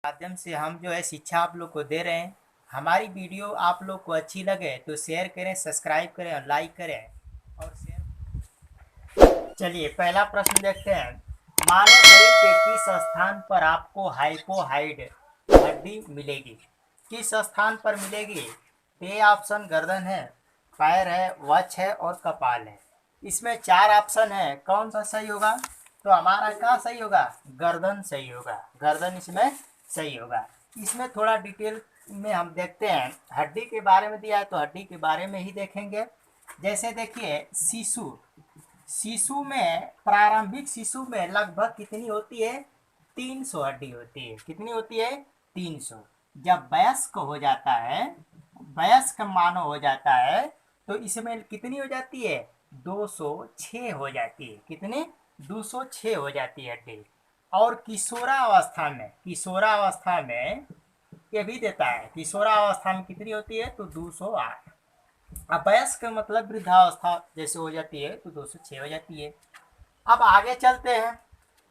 माध्यम से हम जो है शिक्षा आप लोग को दे रहे हैं। हमारी वीडियो आप लोग को अच्छी लगे तो शेयर करें, सब्सक्राइब करें और लाइक करें और शेयर। चलिए पहला प्रश्न देखते हैं। मानव शरीर के किस स्थान पर आपको हाइपोहाइड हड्डी मिलेगी? किस स्थान पर मिलेगी? ए ऑप्शन गर्दन है, पैर है, वक्ष है और कपाल है। इसमें 4 ऑप्शन है, कौन सा सही होगा? तो हमारा क्या सही होगा? गर्दन सही होगा, गर्दन इसमें सही होगा। इसमें थोड़ा डिटेल में हम देखते हैं। हड्डी के बारे में दिया है तो हड्डी के बारे में ही देखेंगे। जैसे देखिए शिशु में, प्रारंभिक शिशु में लगभग कितनी होती है? 300 हड्डी होती है। कितनी होती है? 300। जब वयस्क हो जाता है, वयस्क मानव हो जाता है तो इसमें कितनी हो जाती है? 206 हो जाती है। कितनी? 206 हो जाती है हड्डी। और किशोरावस्था में ये भी देता है। किशोरावस्था में कितनी होती है? तो 208। अब वयस्क मतलब वृद्धावस्था जैसे हो जाती है तो 206 हो जाती है। अब आगे चलते हैं।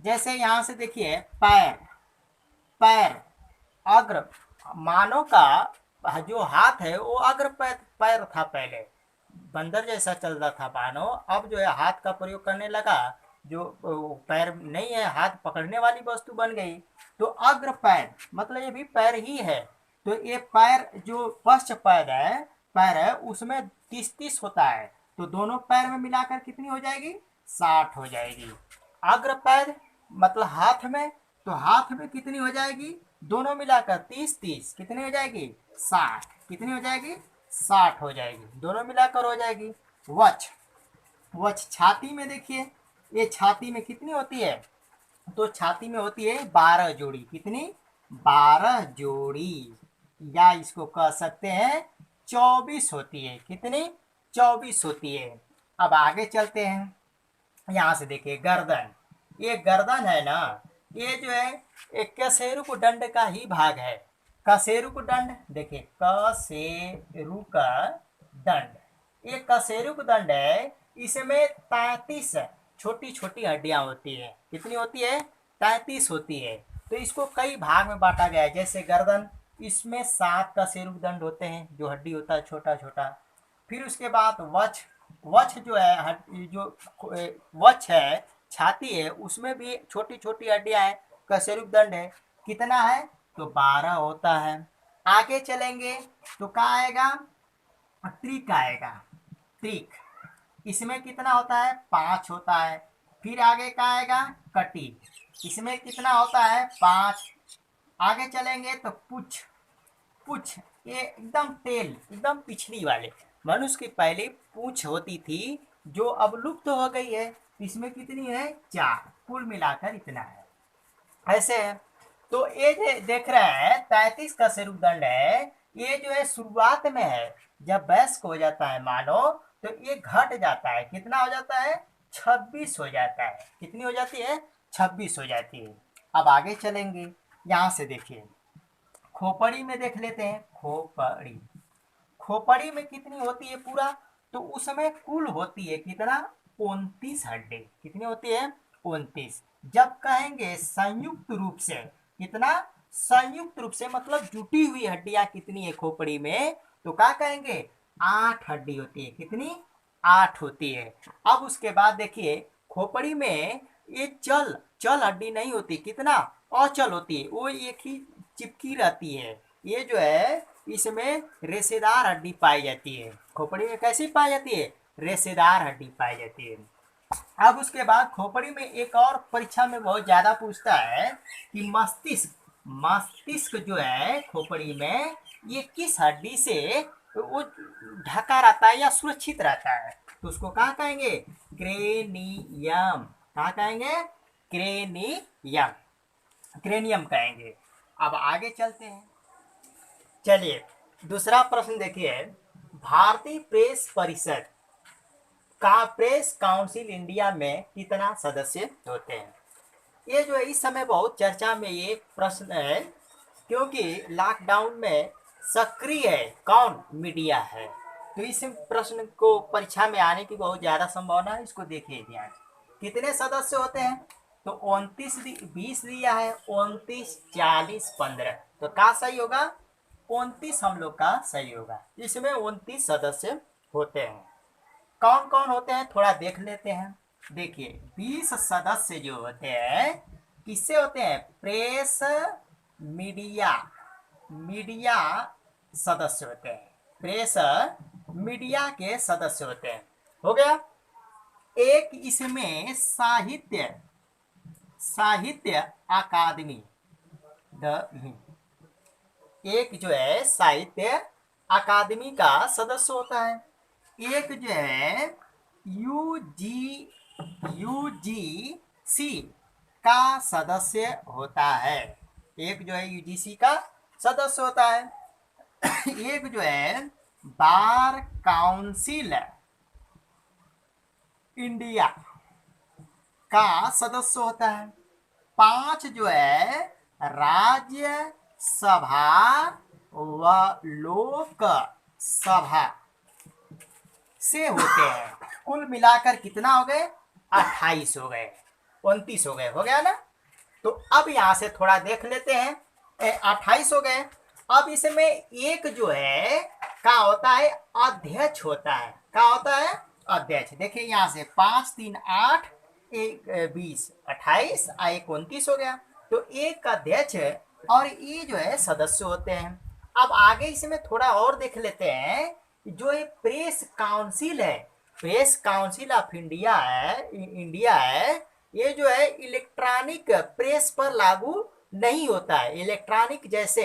जैसे यहाँ से देखिए पैर, अग्र, मानव का जो हाथ है वो अग्र पैर था पहले, बंदर जैसा चल रहा था मानव। अब जो है हाथ का प्रयोग करने लगा, जो पैर नहीं है, हाथ पकड़ने वाली वस्तु बन गई। तो अग्र पैर मतलब ये भी पैर ही है। तो ये पैर जो पश्च पैर है उसमें 30-30 होता है। तो दोनों पैर में मिलाकर कितनी हो जाएगी? 60 हो जाएगी। अग्र पैर मतलब हाथ में, तो हाथ में कितनी हो जाएगी? दोनों मिलाकर 30-30 कितनी हो जाएगी? 60। कितनी हो जाएगी? 60 हो जाएगी। दोनों मिलाकर हो जाएगी। वक्ष छाती में देखिए, ये छाती में कितनी होती है? तो छाती में होती है 12 जोड़ी। कितनी? 12 जोड़ी, या इसको कह सकते हैं 24 होती है। कितनी? 24 होती है। अब आगे चलते हैं। यहाँ से देखिए गर्दन, ये गर्दन है ना, ये जो है एक कशेरुक दंड का ही भाग है। कशेरुक दंड देखिए, कशेरुक दंड, ये कशेरुक दंड है। इसमें 33 छोटी छोटी हड्डियां होती है। कितनी होती है? 33 होती है। तो इसको कई भाग में बांटा गया है। जैसे गर्दन, इसमें 7 कशेरुक दंड होते हैं, जो हड्डी होता है छोटा छोटा। फिर उसके बाद वक्ष जो है, जो वक्ष है, छाती है, उसमें भी छोटी छोटी हड्डियां हैं, कशेरुक दंड है। कितना है? तो 12 होता है। आगे चलेंगे तो क्या आएगा? त्रिक आएगा। त्रिक, इसमें कितना होता है? 5 होता है। फिर आगे क्या आएगा? कटी, इसमें कितना होता है? 5। आगे चलेंगे तो पूछ, ये एकदम टेल, एकदम पिछली वाले, मनुष्य की पहले पूछ होती थी जो अब लुप्त हो गई है। इसमें कितनी है? 4। कुल मिलाकर इतना है। ऐसे है। तो ये जो देख रहे हैं 33 का सिरुदंड है, ये जो है शुरुआत में है। जब वयस्क हो जाता है मानो तो ये घट जाता है। कितना हो जाता है? 26 हो जाता है। कितनी हो जाती है? 26 हो जाती है। अब आगे चलेंगे। यहाँ से देखिए खोपड़ी में देख लेते हैं। खोपड़ी में कितनी होती है पूरा? तो उसमें कुल होती है कितना? 29 हड्डी। कितनी होती है? 29। जब कहेंगे संयुक्त रूप से, कितना? संयुक्त रूप से मतलब जुटी हुई हड्डियां कितनी है खोपड़ी में? तो क्या कहेंगे? 8 हड्डी होती है। कितनी? 8 होती है। अब उसके बाद देखिए खोपड़ी में ये चल हड्डी नहीं होती। कितना? अचल होती है, वो एक ही चिपकी रहती है। ये जो है इसमें रेशेदार हड्डी पाई जाती है। खोपड़ी में कैसी पाई जाती है? रेशेदार हड्डी पाई जाती है। अब उसके बाद खोपड़ी में एक और परीक्षा में बहुत ज्यादा पूछता है कि मस्तिष्क जो है खोपड़ी में, ये किस हड्डी से वो ढका रहता है या सुरक्षित रहता है? तो उसको क्या कहेंगे? क्रेनियम। क्या कहेंगे? क्रेनियम, क्रेनियम कहेंगे। अब आगे चलते हैं। चलिए दूसरा प्रश्न देखिए। भारतीय प्रेस परिषद का, प्रेस काउंसिल इंडिया में कितना सदस्य होते हैं? ये जो है इस समय बहुत चर्चा में ये प्रश्न है, क्योंकि लॉकडाउन में सक्रिय है कौन? मीडिया है। तो इस प्रश्न को परीक्षा में आने की बहुत ज्यादा संभावना है। इसको देखिए ध्यान। कितने सदस्य होते हैं? तो 20 दिया है, 29, 40, 15, तो का सही होगा? 29 हम लोग का सही होगा। इसमें 29 सदस्य होते हैं। कौन कौन होते हैं थोड़ा देख लेते हैं। देखिए 20 सदस्य जो होते हैं किससे होते हैं? प्रेस, मीडिया, मीडिया सदस्य होते हैं। प्रेस मीडिया के सदस्य होते हैं। हो गया। एक इसमें साहित्य, साहित्य अकादमी, एक जो है साहित्य अकादमी का सदस्य होता है। एक जो है यूजीसी का सदस्य होता है। एक जो है यूजीसी का सदस्य होता है। एक जो है बार काउंसिल इंडिया का सदस्य होता है। 5 जो है राज्य सभा व लोक सभा से होते हैं। कुल मिलाकर कितना हो गए? 28 हो गए, 29 हो गए। हो गया ना? तो अब यहां से थोड़ा देख लेते हैं। 28 हो गए। अब इसमें एक जो है क्या होता है? अध्यक्ष होता है। क्या होता है? अध्यक्ष। देखिए यहां से 5 3 8 एक 20 28 एक 29 हो गया। तो एक अध्यक्ष और ये जो है सदस्य होते हैं। अब आगे इसमें थोड़ा और देख लेते हैं। जो ये प्रेस काउंसिल है, प्रेस काउंसिल ऑफ इंडिया है, इंडिया है, ये जो है इलेक्ट्रॉनिक प्रेस पर लागू नहीं होता है। इलेक्ट्रॉनिक जैसे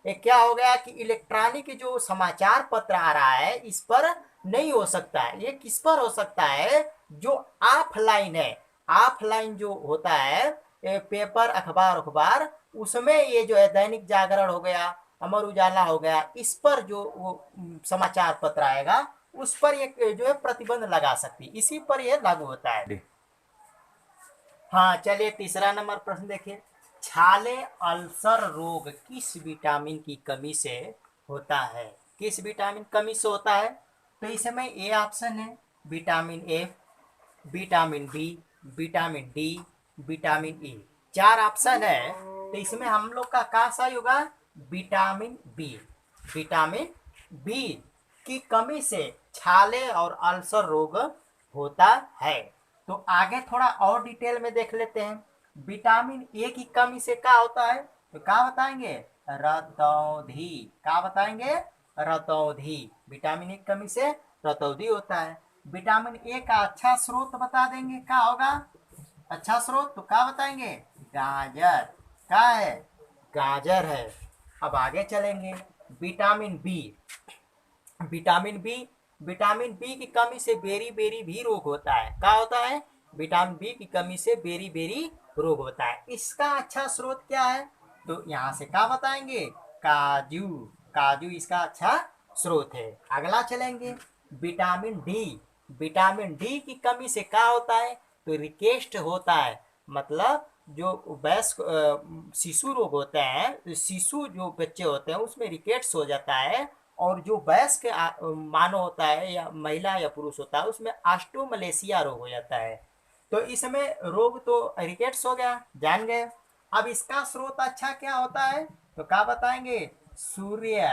ये क्या हो गया कि इलेक्ट्रॉनिक जो समाचार पत्र आ रहा है इस पर नहीं हो सकता है। ये किस पर हो सकता है? जो ऑफलाइन है, ऑफलाइन जो होता है पेपर, अखबार, उसमें ये जो है दैनिक जागरण हो गया, अमर उजाला हो गया, इस पर जो वो समाचार पत्र आएगा उस पर ये जो है प्रतिबंध लगा सकती है। इसी पर यह लागू होता है। हाँ चलिए तीसरा नंबर प्रश्न देखिए। छाले अल्सर रोग किस विटामिन की कमी से होता है? किस विटामिन कमी से होता है? तो इसमें ए ऑप्शन है vitamin A, vitamin B, vitamin D, vitamin E. 4 option है। तो इसमें हम लोग का सही होगा? Vitamin B. विटामिन बी की कमी से छाले और अल्सर रोग होता है। तो आगे थोड़ा और डिटेल में देख लेते हैं। विटामिन ए की कमी से क्या होता है? तो क्या बताएंगे? रतौंधी। क्या बताएंगे? रतौंधी। विटामिन ए की कमी से रतौंधी होता है। विटामिन ए का अच्छा स्रोत बता देंगे, क्या होगा अच्छा स्रोत? तो क्या बताएंगे? गाजर। क्या है? गाजर है। अब आगे चलेंगे। Vitamin B, vitamin B, vitamin B की कमी से बेरी बेरी भी रोग होता है। क्या होता है? विटामिन बी की कमी से बेरी बेरी रोग होता है। इसका अच्छा स्रोत क्या है? तो यहाँ से क्या बताएंगे? काजू। काजू इसका अच्छा स्रोत है। अगला चलेंगे विटामिन डी। विटामिन डी की कमी से क्या होता है? तो रिकेस्ट होता है। मतलब जो वयस्क शिशु रोग होते हैं, शिशु जो बच्चे होते हैं उसमें रिकेट्स हो जाता है। और जो वयस्क मानव होता है या महिला या पुरुष होता है उसमें ऑस्टियोमलेशिया रोग हो जाता है। तो इसमें रोग तो रिकेट्स हो गया, जान गए। अब इसका स्रोत अच्छा क्या होता है? तो क्या बताएंगे? सूर्य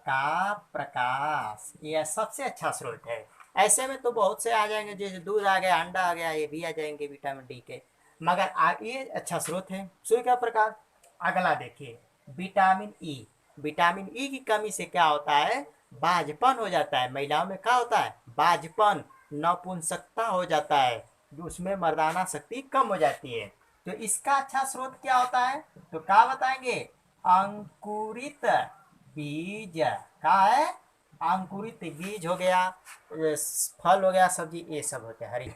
का प्रकाश, यह सबसे अच्छा स्रोत है। ऐसे में तो बहुत से आ जाएंगे, जैसे दूध आ गया, अंडा आ गया, ये भी आ जाएंगे विटामिन डी के, मगर ये अच्छा स्रोत है सूर्य का प्रकाश। अगला देखिए विटामिन ई। विटामिन ई की कमी से क्या होता है? बाझपन हो जाता है। महिलाओं में क्या होता है? बाझपन, नपुंसकता हो जाता है, जो उसमें मर्दाना शक्ति कम हो जाती है। तो इसका अच्छा स्रोत क्या होता है? तो क्या बताएंगे? अंकुरित बीज। क्या है? अंकुरित बीज हो गया, फल हो गया, सब्जी, ये सब होते हैं हरी।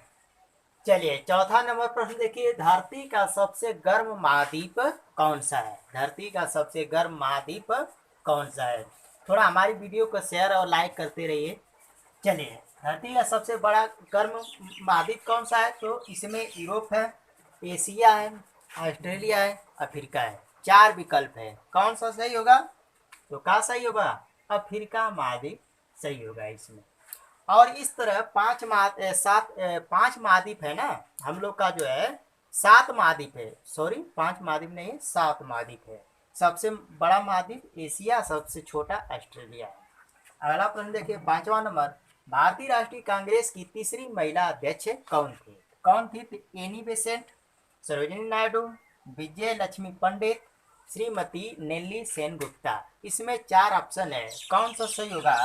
चलिए चौथा नंबर प्रश्न देखिए। धरती का सबसे गर्म महाद्वीप कौन सा है? धरती का सबसे गर्म महाद्वीप कौन सा है? थोड़ा हमारी वीडियो को शेयर और लाइक करते रहिए। चलिए धरती का सबसे बड़ा गर्म महाद्वीप कौन सा है? तो इसमें यूरोप है, एशिया है, ऑस्ट्रेलिया है, अफ्रीका है। 4 विकल्प है, कौन सा सही होगा? तो क्या सही होगा? अफ्रीका महाद्वीप सही होगा इसमें। और इस तरह 5 महाद्वीप है ना हम लोग का जो है 7 महाद्वीप है, सॉरी 5 महाद्वीप नहीं है, 7 महाद्वीप है। सबसे बड़ा महाद्वीप एशिया, सबसे छोटा ऑस्ट्रेलिया है। अगला प्रश्न देखिए 5वां नंबर, भारतीय राष्ट्रीय कांग्रेस की तीसरी महिला अध्यक्ष कौन थी? कौन थी? तो एनी बेसेंट, सरोजिनी नायडू, विजय लक्ष्मी पंडित, श्रीमती नेल्ली सेनगुप्ता। इसमें 4 ऑप्शन है, कौन सा सही होगा?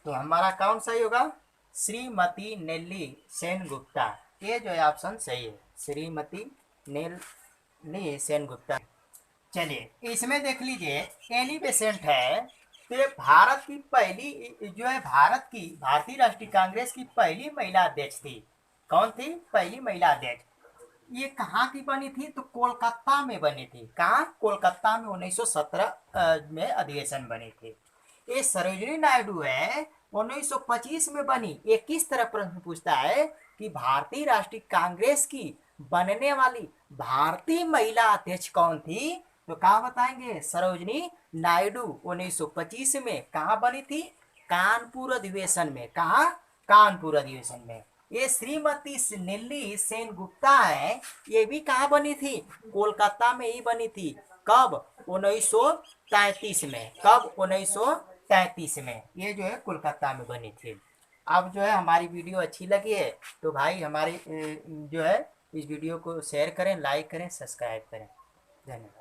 तो हमारा कौन सही होगा? श्रीमती नेल्ली सेनगुप्ता, ये जो है ऑप्शन सही है, श्रीमती नेल्ली सेनगुप्ता। चलिए इसमें देख लीजिए, एनी बेसेंट है, तो ये भारत की पहली जो है, भारतीय राष्ट्रीय कांग्रेस की पहली महिला अध्यक्ष थी। कौन थी पहली महिला अध्यक्ष? ये कहाँ की बनी थी? तो कोलकाता में बनी थी। कहाँ? कोलकाता में 1917 में अधिवेशन बनी थी। ये सरोजिनी नायडू है 1925 में बनी। ये किस तरह प्रश्न पूछता है कि भारतीय राष्ट्रीय कांग्रेस की बनने वाली भारतीय महिला अध्यक्ष कौन थी? तो कहाँ बताएंगे? सरोजिनी नायडू 1925 में कहाँ बनी थी? कानपुर अधिवेशन में। कहाँ? कानपुर अधिवेशन में। ये श्रीमती नेल्ली सेनगुप्ता है, ये भी कहाँ बनी थी? कोलकाता में ही बनी थी। कब? 1933 में। कब? 1933 में। ये जो है कोलकाता में बनी थी। अब जो है हमारी वीडियो अच्छी लगी है तो भाई हमारी जो है इस वीडियो को शेयर करें, लाइक करें, सब्सक्राइब करें। धन्यवाद।